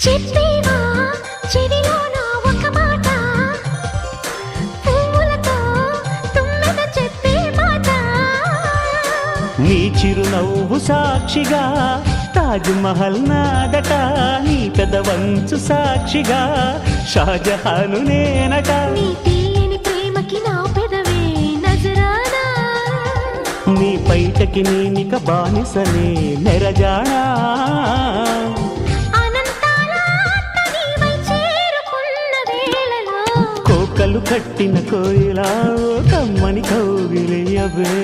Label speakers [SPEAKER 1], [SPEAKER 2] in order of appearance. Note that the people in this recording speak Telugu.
[SPEAKER 1] చెప్పేవా చెవిలోన ఒక మాట, పువ్వులతో తుమ్మెద చెప్పే మాట.
[SPEAKER 2] నీ చిరునవ్వు సాక్షిగా తాజ్ మహల్ నాదట, నీ పెదవంచు సాక్షిగా షాజహాను నేనట.
[SPEAKER 1] నీ తీయని ప్రేమకి నా పెదవే నజరానా,
[SPEAKER 2] నీ బయటకి నేనిక బానిసనే నెరజానా. కోకలు కట్టిన కోయిలా కమ్మని కౌగిలియవే.